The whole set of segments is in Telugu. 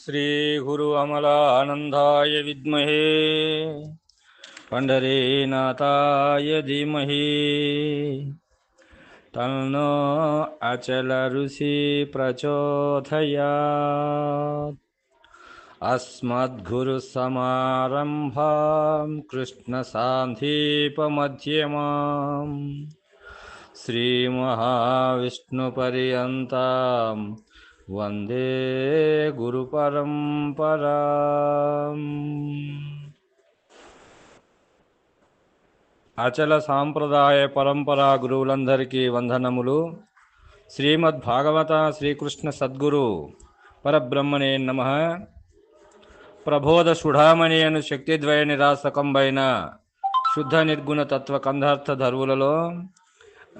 श्री गुरु अमलानंदाय विद्महे पंढरीनाथाय धीमहि तन्नो अचल ऋषि प्रचोदयात्। अस्मद्गुरुसमारम्भां कृष्णशान्तिपमध्यमाम् श्रीमहाविष्णुपर्यन्तां वन्दे गुरुपरम्पराम्। అచల సాంప్రదాయ పరంపరా గురువులందరికీ వందనములు. శ్రీమద్ భాగవత శ్రీకృష్ణ సద్గురు పరబ్రహ్మణే నమః. ప్రబోధ సుఢామణి అను శక్తిద్వయ నిరాసకంబైన శుద్ధ నిర్గుణ తత్వ కందార్థ ధర్వులలో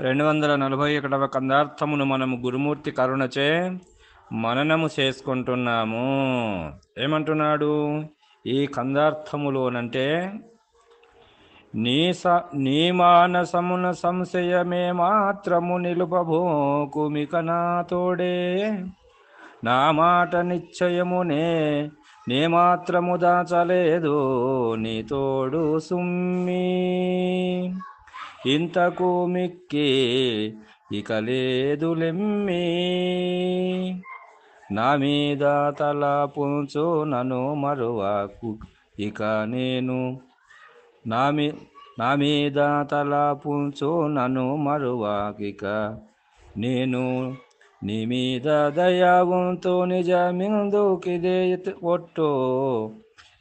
241వ కందార్థమును మనము గురుమూర్తి కరుణచే మననము చేసుకుంటున్నాము. ఏమంటున్నాడు ఈ కందార్థములోనంటే, నీ మానసమున సంశయమే మాత్రము నిలుపబోకుమిక నా తోడే, నా మాట నిశ్చయమునే నే మాత్రము దాచలేదు నీ తోడు సుమ్మి, ఇంతకు మిక్కి ఇక లేదులెమ్మి, నా మీద తలపుంచు నన్ను మరువకు ఇక నేను, నా మీద తలపుంచు నన్ను మరువకిక నేను, నీ మీద దయావంతో నిజమిందుకిదే ఒట్టు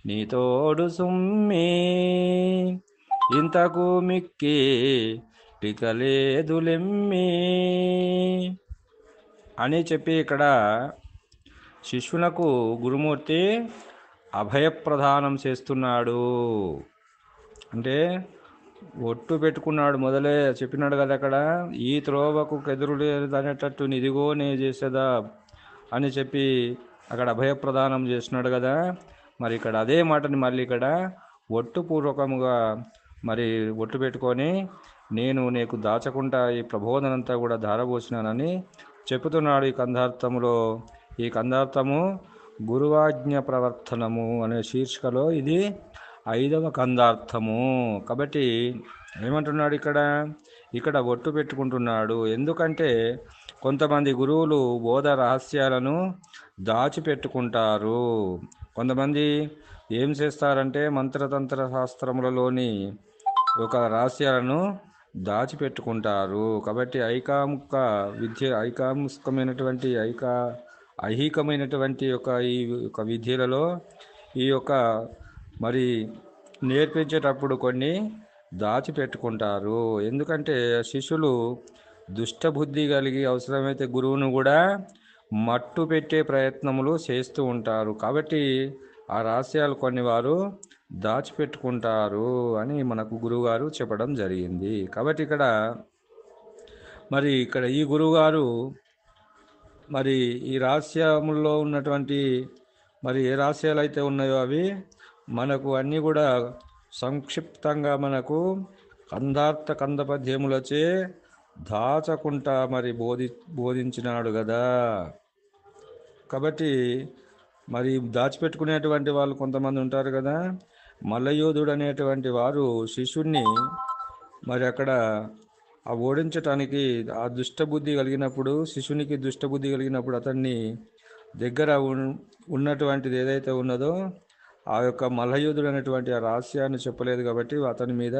నీ తోడు సుమ్మి, ఇంతకు మిక్కి ఇక లేదులెమ్మి అని చెప్పి ఇక్కడ శిష్యులకు గురుమూర్తి అభయప్రదానం చేస్తున్నాడు. అంటే ఒట్టు పెట్టుకున్నాడు, మొదలే చెప్పినాడు కదా అక్కడ, ఈ త్రోవకు ఎదురు లేదు అనేటట్టు నిదిగో నే చేసేదా అని చెప్పి అక్కడ అభయప్రదానం చేస్తున్నాడు కదా. మరి ఇక్కడ అదే మాటని మళ్ళీ ఇక్కడ ఒట్టు పూర్వకముగా మరి ఒట్టు పెట్టుకొని నేను నీకు దాచకుండా ఈ ప్రబోధనంతా కూడా ధారపోసినానని చెబుతున్నాడు ఈ కందార్థములో. ఈ కందార్థము గురువాజ్ఞ ప్రవర్తనము అనే శీర్షికలో ఇది 5వ కందార్థము. కాబట్టి ఏమంటున్నాడు ఇక్కడ ఒట్టు పెట్టుకుంటున్నాడు. ఎందుకంటే కొంతమంది గురువులు బోధ రహస్యాలను దాచిపెట్టుకుంటారు. కొంతమంది ఏం చేస్తారంటే మంత్రతంత్ర శాస్త్రములలోని ఒక రహస్యాలను దాచిపెట్టుకుంటారు. కాబట్టి ఐహికమైనటువంటి ఈ యొక్క విద్యలలో ఈ యొక్క మరి నేర్పించేటప్పుడు కొన్ని దాచిపెట్టుకుంటారు. ఎందుకంటే శిష్యులు దుష్టబుద్ధి కలిగి అవసరమైతే గురువును కూడా మట్టు పెట్టే ప్రయత్నములు చేస్తూ ఉంటారు. కాబట్టి ఆ రహస్యాలు కొన్ని వారు దాచిపెట్టుకుంటారు అని మనకు గురువుగారు చెప్పడం జరిగింది. కాబట్టి ఇక్కడ ఈ గురువుగారు మరి ఈ రహస్యముల్లో ఉన్నటువంటి మరి ఏ రహస్యాలు అయితే ఉన్నాయో అవి మనకు అన్నీ కూడా సంక్షిప్తంగా మనకు కందపద్యములచే దాచకుండా మరి బోధించినాడు కదా. కాబట్టి మరి దాచిపెట్టుకునేటువంటి వాళ్ళు కొంతమంది ఉంటారు కదా. మల్లయోధుడు అనేటువంటి వారు శిష్యుణ్ణి మరి అక్కడ ఓడించటానికి ఆ దుష్టబుద్ధి కలిగినప్పుడు, శిష్యునికి దుష్టబుద్ధి కలిగినప్పుడు అతన్ని దగ్గర ఉన్నటువంటిది ఏదైతే ఉన్నదో ఆ యొక్క మల్లయోధుడు అనేటువంటి ఆ రహస్యాన్ని చెప్పలేదు కాబట్టి అతని మీద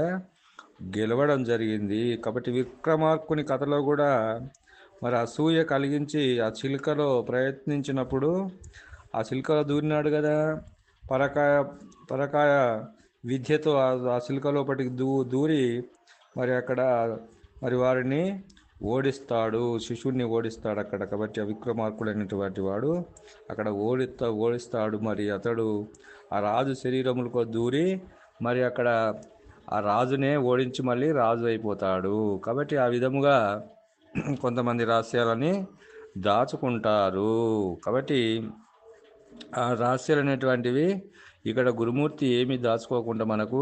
గెలవడం జరిగింది. కాబట్టి విక్రమార్కుని కథలో కూడా మరి అసూయ కలిగించి ఆ చిలుకలో ప్రయత్నించినప్పుడు ఆ చిలుకలో దూరినాడు కదా. పరకాయ విద్యతో ఆ చిలుక లోపటికి దూరి మరి అక్కడ మరి వారిని ఓడిస్తాడు, శిష్యుడిని ఓడిస్తాడు అక్కడ. కాబట్టి ఆ విక్రమార్కుడు అనేటువంటి వాడు అక్కడ ఓడిస్తాడు. మరి అతడు ఆ రాజు శరీరములకు దూరి మరి అక్కడ ఆ రాజునే ఓడించి మళ్ళీ రాజు అయిపోతాడు. కాబట్టి ఆ విధముగా కొంతమంది రహస్యాలని దాచుకుంటారు. కాబట్టి ఆ రహస్యాలు అనేటువంటివి ఇక్కడ గురుమూర్తి ఏమీ దాచుకోకుండా మనకు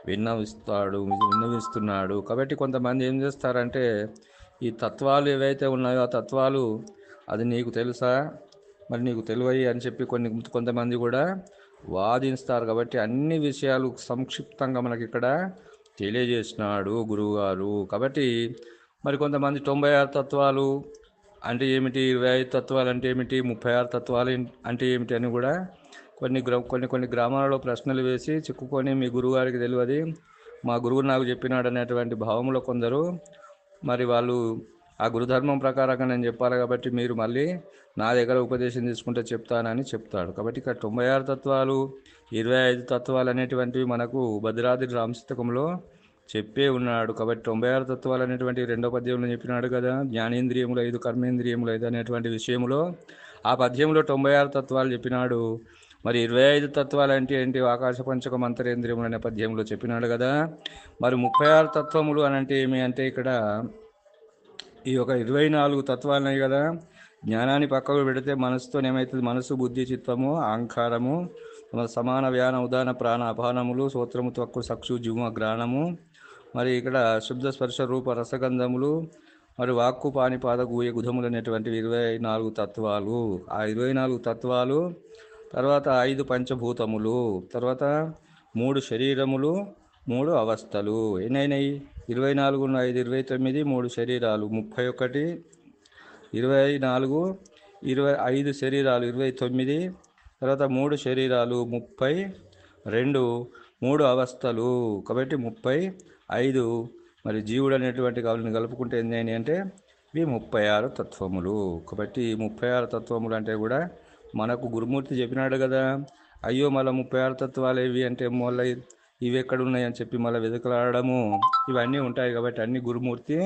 విన్నవిస్తున్నాడు. కాబట్టి కొంతమంది ఏం చేస్తారంటే ఈ తత్వాలు ఏవైతే ఉన్నాయో ఆ తత్వాలు అది నీకు తెలుసా, మరి నీకు తెలివయి అని చెప్పి కొంతమంది కూడా వాదిస్తారు. కాబట్టి అన్ని విషయాలు సంక్షిప్తంగా మనకి ఇక్కడ తెలియజేసినాడు గురువుగారు. కాబట్టి మరి కొంతమంది 96 తత్వాలు అంటే ఏమిటి, 25 తత్వాలు అంటే ఏమిటి, 36 తత్వాలు అంటే ఏమిటి అని కూడా కొన్ని గ్రామాలలో ప్రశ్నలు వేసి చిక్కుకొని మీ గురువుగారికి తెలియదు, మా గురువు నాకు చెప్పినాడు అనేటువంటి భావంలో కొందరు మరి వాళ్ళు ఆ గురుధర్మం ప్రకారంగా నేను చెప్పాలి కాబట్టి మీరు మళ్ళీ నా దగ్గర ఉపదేశం తీసుకుంటే చెప్తానని చెప్తాడు. కాబట్టి ఇక్కడ 96 తత్వాలు 25 తత్వాలు అనేటువంటివి మనకు భద్రాద్రి రామశతకంలో చెప్పే ఉన్నాడు. కాబట్టి 96 తత్వాలు అనేటువంటి రెండో పద్యంలో చెప్పినాడు కదా, జ్ఞానేంద్రియములు 5 కర్మేంద్రియములు 5 అనేటువంటి విషయంలో ఆ పద్యంలో 96 తత్వాలు చెప్పినాడు. మరి 25 తత్వాలు అంటే ఏంటి, ఆకాశ పంచకం అంతరేంద్రియములు అనే పద్యంలో చెప్పినాడు కదా. మరి 36 తత్వములు అని అంటే ఏమి అంటే ఇక్కడ ఈ యొక్క 24 తత్వాలు ఉన్నాయి కదా, జ్ఞానాన్ని పక్కకు పెడితే మనసుతో ఏమవుతుంది, మనసు బుద్ధి చిత్తము అహంకారము సమాన వ్యాన ఉదాన ప్రాణ అపానములు సూత్రము త్వక్కు సక్షు జుమ గ్రాణము, మరి ఇక్కడ శుద్ధ స్పర్శ రూప రసగంధములు, మరి వాక్కు పానిపాద గూయ గుధములు అనేటువంటివి 24 తత్వాలు. ఆ 24 తత్వాలు తర్వాత 5 పంచభూతములు, తర్వాత 3 శరీరములు 3 అవస్థలు. ఎన్నైనాయి 24 5 29 3 శరీరాలు 31 24 25 శరీరాలు 29, తర్వాత 3 శరీరాలు 32 3 అవస్థలు కాబట్టి 35. మరి జీవుడు అనేటువంటి కావాలని కలుపుకుంటే ఏంటి అంటే ఇవి 36 తత్వములు. కాబట్టి 36 తత్వములు అంటే కూడా మనకు గురుమూర్తి చెప్పినాడు కదా. అయ్యో మళ్ళీ 36 తత్వాలు ఏవి అంటే మళ్ళీ ఇవి ఎక్కడ ఉన్నాయని చెప్పి మళ్ళీ వెతుకలాడము ఇవన్నీ ఉంటాయి. కాబట్టి అన్ని గురుమూర్తి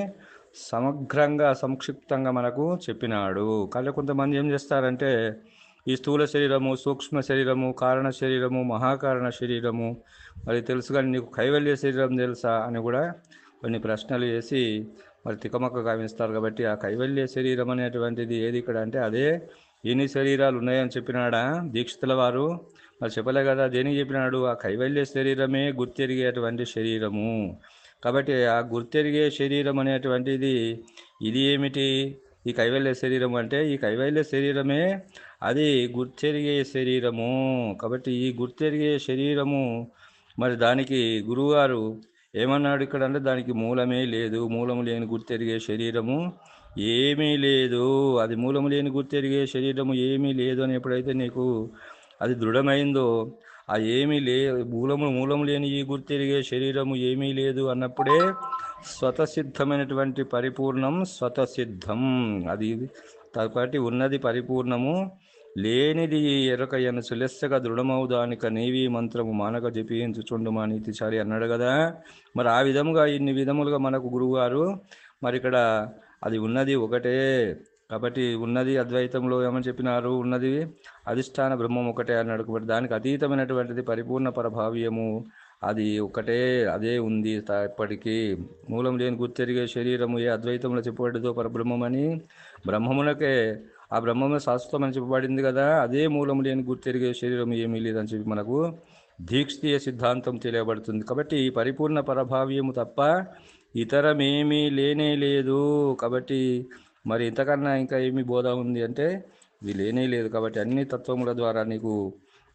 సమగ్రంగా సంక్షిప్తంగా మనకు చెప్పినాడు. కానీ కొంతమంది ఏం చేస్తారంటే ఈ స్థూల శరీరము సూక్ష్మ శరీరము కారణ శరీరము మహాకారణ శరీరము మరి తెలుసు కానీ నీకు కైవల్య శరీరం తెలుసా అని కూడా కొన్ని ప్రశ్నలు వేసి మరి తికమక్క గావిస్తారు. కాబట్టి ఆ కైవల్య శరీరం అనేటువంటిది ఏది ఇక్కడ అంటే అదే ఎన్ని శరీరాలు ఉన్నాయని చెప్పినాడా దీక్షితుల వారు మరి చెప్పలే కదా. దేనికి చెప్పినాడు, ఆ కైవల్య శరీరమే గుర్తెరిగేటువంటి శరీరము. కాబట్టి ఆ గుర్తెరిగే శరీరం అనేటువంటిది ఇది ఏమిటి, ఈ కైవల్య శరీరం అంటే ఈ కైవల్య శరీరమే అది గుర్తెరిగే శరీరము. కాబట్టి ఈ గుర్తెరిగే శరీరము మరి దానికి గురువుగారు ఏమన్నాడు ఇక్కడ అంటే దానికి మూలమే లేదు, మూలము లేని గుర్తెరిగే శరీరము ఏమీ లేదు. అది మూలము లేని గుర్తెరిగే శరీరము ఏమీ లేదు అని ఎప్పుడైతే నీకు అది దృఢమైందో ఆ ఏమీ మూలము లేని ఈ గుర్తెరిగే శరీరము ఏమీ లేదు అన్నప్పుడే స్వతసిద్ధమైనటువంటి పరిపూర్ణం స్వతసిద్ధం. అది కాబట్టి ఉన్నది పరిపూర్ణము లేనిది ఎరకయ్యను సులెస్సగా దృఢమవుదానిక నీవి మంత్రము మానక జపించుచుండు మా నీతిచారి అన్నాడు కదా. మరి ఆ విధముగా ఇన్ని విధములుగా మనకు గురువుగారు మరి ఇక్కడ అది ఉన్నది ఒకటే. కాబట్టి ఉన్నది అద్వైతంలో ఏమని చెప్పినారు, ఉన్నది అధిష్టాన బ్రహ్మం ఒకటే అన్నాడు. కాబట్టి దానికి అతీతమైనటువంటిది పరిపూర్ణ పరభావ్యము అది ఒకటే, అదే ఉంది ఎప్పటికీ. మూలం లేని గుర్తెరిగే శరీరము ఏ అద్వైతంలో చెప్పబడ్డదో పరబ్రహ్మమని బ్రహ్మమునకే ఆ బ్రహ్మమే శాశ్వతమని చెప్పబడింది కదా. అదే మూలం లేని గుర్తెరిగే శరీరం ఏమీ లేదని చెప్పి మనకు దీక్షీయ సిద్ధాంతం తెలియబడుతుంది. కాబట్టి ఈ పరిపూర్ణ పరభావ్యము తప్ప ఇతరమేమీ లేనే లేదు. కాబట్టి మరి ఇంతకన్నా ఇంకా ఏమి బోధ ఉంది అంటే ఇది లేనే లేదు. కాబట్టి అన్ని తత్వముల ద్వారా నీకు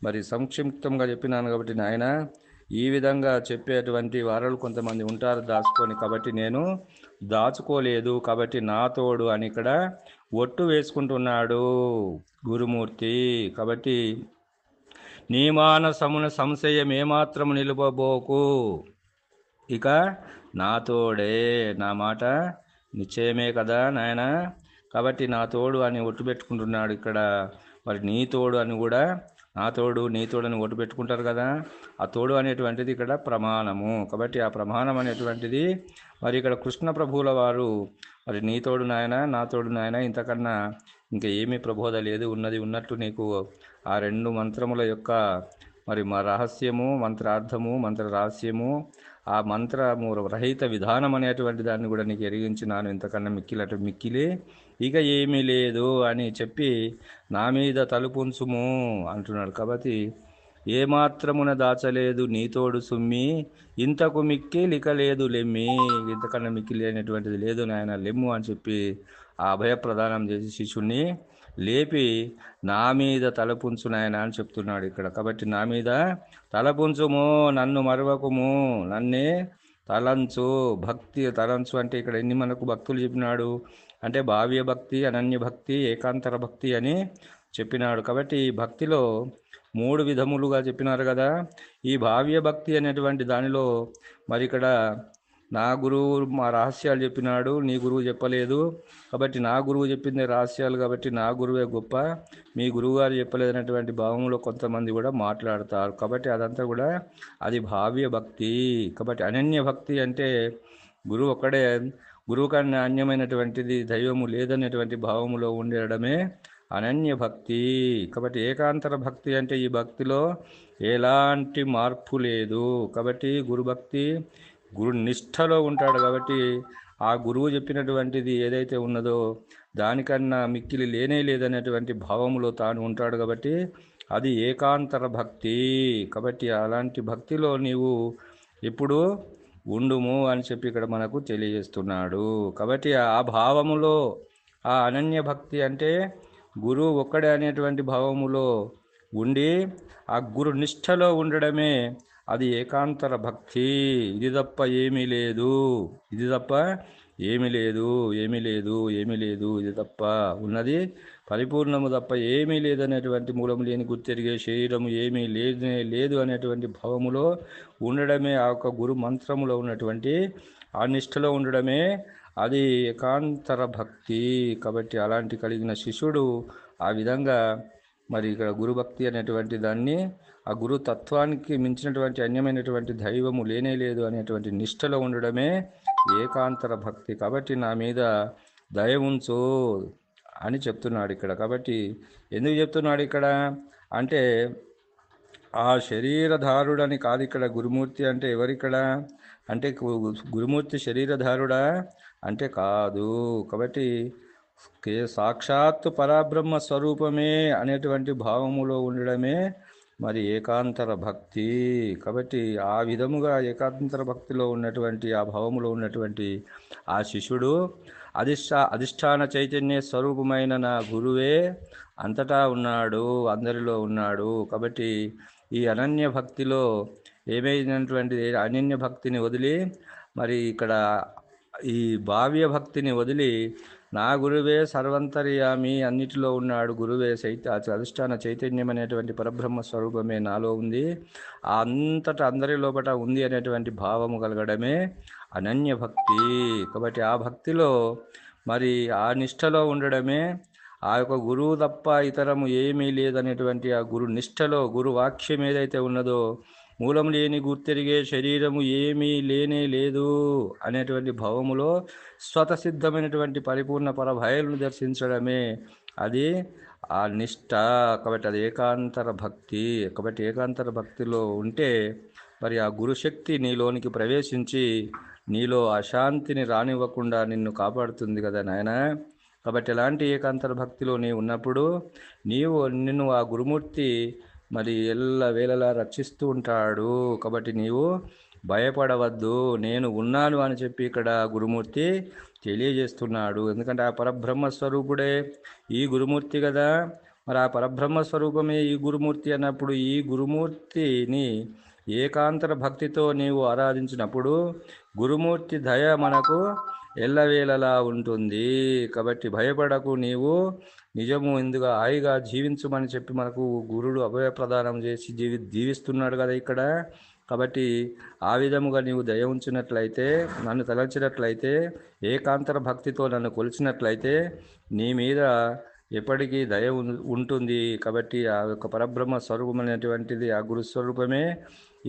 మరి సంక్షిప్తంగా చెప్పినాను. కాబట్టి నాయన ఈ విధంగా చెప్పేటువంటి వారలు కొంతమంది ఉంటారు దాచుకొని, కాబట్టి నేను దాచుకోలేదు. కాబట్టి నా తోడు అని ఇక్కడ ఒట్టు వేసుకుంటున్నాడు గురుమూర్తి. కాబట్టి నీ మానసమున సంశయం ఏమాత్రము నిలుపబోకు, ఇక నా తోడే, నా మాట నిశ్చయమే కదా నాయన. కాబట్టి నా తోడు అని ఒట్టు పెట్టుకుంటున్నాడు ఇక్కడ. మరి నీ తోడు అని కూడా నా తోడు నీ తోడు అని ఒట్టు పెట్టుకుంటారు కదా. ఆ తోడు అనేటువంటిది ఇక్కడ ప్రమాణము. కాబట్టి ఆ ప్రమాణం అనేటువంటిది మరి ఇక్కడ కృష్ణ ప్రభువుల వారు మరి నీ తోడు నాయన నా తోడు నాయన ఇంతకన్నా ఇంకా ఏమీ ప్రబోధ లేదు, ఉన్నది ఉన్నట్టు నీకు ఆ రెండు మంత్రముల యొక్క మరి మా రహస్యము మంత్రార్థము మంత్ర రహస్యము ఆ మంత్రము రహిత విధానం అనేటువంటి దాన్ని కూడా నీకు ఎరిగించినాను. ఇంతకన్నా మిక్కిలే ఇక ఏమీ లేదు అని చెప్పి నా మీద తలుపుంచుము అంటున్నాడు. కాబట్టి ఏమాత్రమున దాచలేదు నీతోడు సుమ్మి, ఇంతకు మిక్కిలిక లేదు లెమ్మి, ఇంతకన్నా మిక్కిలి అనేటువంటిది లేదు నాయన లెమ్ము అని చెప్పి ఆ అభయ ప్రదానం చేసి శిష్యుణ్ణి లేపి నా మీద తలపుంచు నాయన అని చెప్తున్నాడు ఇక్కడ. కాబట్టి నా మీద తలపుంచుము, నన్ను మరవకుము, నన్నే తలంచు, భక్తి తలంచు అంటే ఇక్కడ ఎన్ని మనకు భక్తులు చెప్పినాడు అంటే భావ్య భక్తి, అనన్య భక్తి, ఏకాంతర భక్తి అని చెప్పినాడు. కాబట్టి ఈ భక్తిలో 3 విధములుగా చెప్పినారు కదా. ఈ భావ్య భక్తి అనేటువంటి దానిలో మరి ఇక్కడ నా గురువు మా రహస్యాలు చెప్పినాడు, నీ గురువు చెప్పలేదు. కాబట్టి నా గురువు చెప్పింది రహస్యాలు కాబట్టి నా గురువే గొప్ప, మీ గురువు గారు చెప్పలేదనేటువంటి భావంలో కొంతమంది కూడా మాట్లాడతారు. కాబట్టి అదంతా కూడా అది భావ్య భక్తి. కాబట్టి అనన్య భక్తి అంటే గురువు ఒక్కడే, గురువు కన్నా అన్యమైనటువంటిది దైవము లేదనేటువంటి భావములో ఉండడమే అనన్య భక్తి. కాబట్టి ఏకాంతర భక్తి అంటే ఈ భక్తిలో ఎలాంటి మార్పు లేదు. కాబట్టి గురు భక్తి గురు నిష్ఠలో ఉంటాడు. కాబట్టి ఆ గురువు చెప్పినటువంటిది ఏదైతే ఉన్నదో దానికన్నా మిక్కిలి లేనే లేదనేటువంటి భావములో తాను ఉంటాడు. కాబట్టి అది ఏకాంతర భక్తి. కాబట్టి అలాంటి భక్తిలో నీవు ఇప్పుడు ఉండుము అని చెప్పి ఇక్కడ మనకు తెలియజేస్తున్నాడు. కాబట్టి ఆ భావములో ఆ అనన్య భక్తి అంటే గురువు ఒక్కడే అనేటువంటి భావములో ఉండి ఆ గురు నిష్ఠలో ఉండడమే అది ఏకాంతర భక్తి. ఇది తప్ప ఏమీ లేదు, ఇది తప్ప ఏమీ లేదు, ఏమీ లేదు, ఏమీ లేదు, ఇది తప్ప ఉన్నది పరిపూర్ణము తప్ప ఏమీ లేదనేటువంటి మూలం లేని గుర్తెరిగే శరీరము ఏమీ లేనే లేదు అనేటువంటి భావములో ఉండడమే ఆ యొక్క గురు మంత్రములో ఉన్నటువంటి ఆ నిష్ఠలో ఉండడమే అది ఏకాంతర భక్తి. కాబట్టి అలాంటి కలిగిన శిష్యుడు ఆ విధంగా మరి ఇక్కడ గురుభక్తి అనేటువంటి దాన్ని ఆ గురు తత్వానికి మించినటువంటి అన్యమైనటువంటి దైవము లేనే లేదు అనేటువంటి నిష్ఠలో ఉండడమే ఏకాంతర భక్తి. కాబట్టి నా మీద దయ ఉంచు అని చెప్తున్నాడు ఇక్కడ. కాబట్టి ఎందుకు చెప్తున్నాడు ఇక్కడ అంటే ఆ శరీరధారుడని కాదు ఇక్కడ. గురుమూర్తి అంటే ఎవరిక్కడ అంటే గురుమూర్తి శరీరధారుడా అంటే కాదు. కాబట్టి సాక్షాత్తు పరబ్రహ్మ స్వరూపమే అనేటువంటి భావములో ఉండడమే మరి ఏకాంతర భక్తి. కాబట్టి ఆ విధముగా ఏకాంతర భక్తిలో ఉన్నటువంటి ఆ భావములో ఉన్నటువంటి ఆ శిష్యుడు అధిష్టాన చైతన్య స్వరూపమైన నా గురువే అంతటా ఉన్నాడు, అందరిలో ఉన్నాడు. కాబట్టి ఈ అనన్య భక్తిలో ఏమైనటువంటి అనన్య భక్తిని వదిలి మరి ఇక్కడ ఈ భావ్య భక్తిని వదిలి నా గురువే సర్వంతర్యామి, అన్నిటిలో ఉన్నాడు గురువే అధిష్టాన చైతన్యం అనేటువంటి పరబ్రహ్మ స్వరూపమే నాలో ఉంది, అంతటా అందరి లోపట ఉంది అనేటువంటి భావము కలగడమే అనన్య భక్తి. కాబట్టి ఆ భక్తిలో మరి ఆ నిష్ఠలో ఉండడమే ఆ యొక్క గురువు తప్ప ఇతరము ఏమీ లేదనేటువంటి ఆ గురు నిష్ఠలో గురు వాక్యం ఏదైతే ఉన్నదో మూలం లేని గుర్తెరిగే శరీరము ఏమీ లేనే లేదు అనేటువంటి భావములో స్వతసిద్ధమైనటువంటి పరిపూర్ణ పరభయలను దర్శించడమే అది ఆ నిష్ఠ. కాబట్టి అది ఏకాంతర భక్తి. కాబట్టి ఏకాంతర భక్తిలో ఉంటే మరి ఆ గురుశక్తి నీలోనికి ప్రవేశించి నీలో అశాంతిని రానివ్వకుండా నిన్ను కాపాడుతుంది కదా నాయన. కాబట్టి ఎలాంటి ఏకాంతర భక్తిలో నీవు ఉన్నప్పుడు నిన్ను ఆ గురుమూర్తి మరి వేళలా రక్షిస్తూ ఉంటాడు. కాబట్టి నీవు భయపడవద్దు, నేను ఉన్నాను అని చెప్పి ఇక్కడ గురుమూర్తి తెలియజేస్తున్నాడు. ఎందుకంటే ఆ పరబ్రహ్మ స్వరూపుడే ఈ గురుమూర్తి కదా. మరి ఆ పరబ్రహ్మ స్వరూపమే ఈ గురుమూర్తి అన్నప్పుడు ఈ గురుమూర్తిని ఏకాంతర భక్తితో నీవు ఆరాధించినప్పుడు గురుమూర్తి దయ మనకు ఎల్లవేళలా ఉంటుంది. కాబట్టి భయపడకు, నీవు నిజము ఎందుకు హాయిగా జీవించమని చెప్పి మనకు గురుడు అభయ ప్రదానం చేసి జీవిస్తున్నాడు కదా ఇక్కడ. కాబట్టి ఆ విధముగా నీవు దయ ఉంచినట్లయితే, నన్ను తలంచినట్లయితే, ఏకాంతర భక్తితో నన్ను కొలిచినట్లయితే నీ మీద ఎప్పటికీ దయ ఉంటుంది. కాబట్టి ఆ యొక్క పరబ్రహ్మ స్వరూపం అనేటువంటిది ఆ గురు స్వరూపమే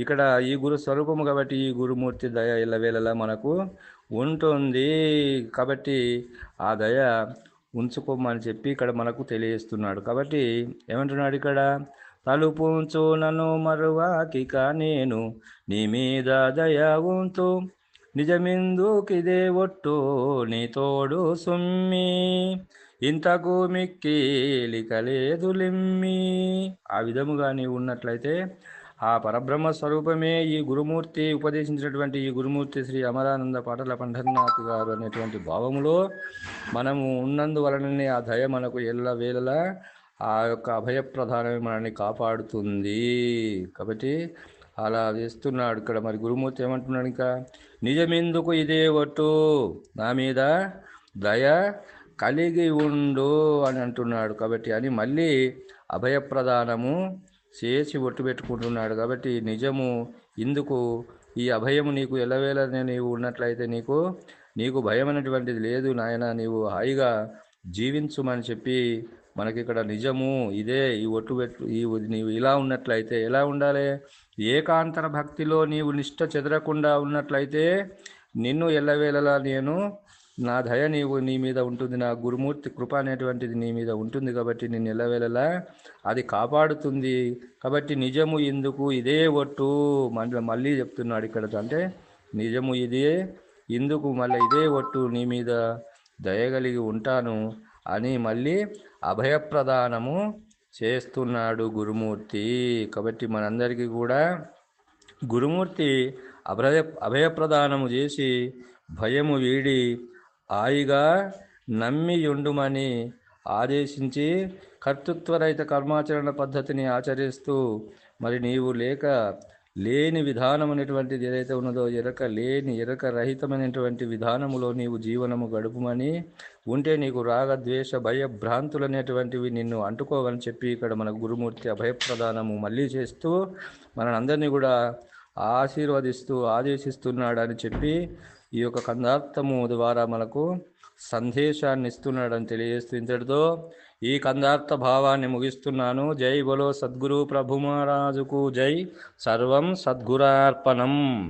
ఇక్కడ. ఈ గురు స్వరూపము కాబట్టి ఈ గురుమూర్తి దయ ఎల్లవేళలా మనకు ఉంటుంది. కాబట్టి ఆ దయ ఉంచుకోమని చెప్పి ఇక్కడ మనకు తెలియజేస్తున్నాడు. కాబట్టి ఏమంటున్నాడు ఇక్కడ, తలుపుంచు నన్ను మరువాకిక నేను నీ మీద దయ ఉంచు, నిజమెందుకిదే ఒట్టు నీ తోడు సుమ్మి, ఇంతకు మిక్కిలిక లేదు లిమ్మి. ఆ విధముగా నీవు ఉన్నట్లయితే ఆ పరబ్రహ్మ స్వరూపమే ఈ గురుమూర్తి ఉపదేశించినటువంటి ఈ గురుమూర్తి శ్రీ అమరానంద పాటల పండరీనాథ్ గారు అనేటువంటి భావములో మనము ఉన్నందువలననే ఆ దయ మనకు ఎల్లవేళలా ఆ యొక్క అభయప్రదానమే మనల్ని కాపాడుతుంది. కాబట్టి అలా చేస్తున్నాడు ఇక్కడ. మరి గురుమూర్తి ఏమంటున్నాడు ఇంకా, నిజమెందుకు ఇదే ఒట్టు నా మీద దయ కలిగి ఉండు అని అంటున్నాడు. కాబట్టి అని మళ్ళీ అభయప్రదానము చేసి ఒట్టు పెట్టుకుంటున్నాడు. కాబట్టి నిజము ఇందుకు ఈ అభయము నీకు ఎల్లవేళనే నీవు ఉన్నట్లయితే నీకు భయం అనేటువంటిది లేదు నాయన, నీవు హాయిగా జీవించుమని చెప్పి మనకిక్కడ నిజము ఇదే. ఈ ఒట్టు పెట్టు నీవు ఇలా ఉన్నట్లయితే ఎలా ఉండాలి? ఏకాంతర భక్తిలో నీవు నిష్ట చెదరకుండా ఉన్నట్లయితే నిన్ను ఎల్లవేళలా నేను నా దయ నీ మీద ఉంటుంది, నా గురుమూర్తి కృప అనేటువంటిది నీ మీద ఉంటుంది. కాబట్టి నిన్ను ఎల్లవేళలా అది కాపాడుతుంది. కాబట్టి నిజము ఇందుకు ఇదే ఒట్టు మళ్ళీ చెప్తున్నాడు ఇక్కడ. అంటే నిజము ఇదే ఇందుకు మళ్ళీ ఇదే ఒట్టు నీ మీద దయగలిగి ఉంటాను అని మళ్ళీ అభయప్రదానము చేస్తున్నాడు గురుమూర్తి. కాబట్టి మనందరికీ కూడా గురుమూర్తి అభయప్రదానము చేసి భయము వీడి హాయిగా నమ్మియుండుమని ఆదేశించి కర్తృత్వరహిత కర్మాచరణ పద్ధతిని ఆచరిస్తూ మరి నీవు లేని విధానం అనేటువంటిది ఏదైతే ఉన్నదో ఎరక రహితమైనటువంటి విధానములో నీవు జీవనము గడుపుమని ఉంటే నీకు రాగద్వేష భయ భ్రాంతులు అనేటువంటివి నిన్ను అంటుకోవని చెప్పి ఇక్కడ మన గురుమూర్తి అభయప్రదానము మళ్ళీ చేస్తూ మనందరినీ కూడా ఆశీర్వదిస్తూ ఆదేశిస్తున్నాడని చెప్పి ఈ యొక్క కందార్థము ద్వారా మనకు సందేశాన్ని ఇస్తున్నాడని తెలియజేస్తూ ఇంతటితో ఈ కందార్థ భావాన్ని ముగిస్తున్నాను. జై బలో సద్గురు ప్రభు మహారాజుకు జై. సర్వం సద్గురార్పణం.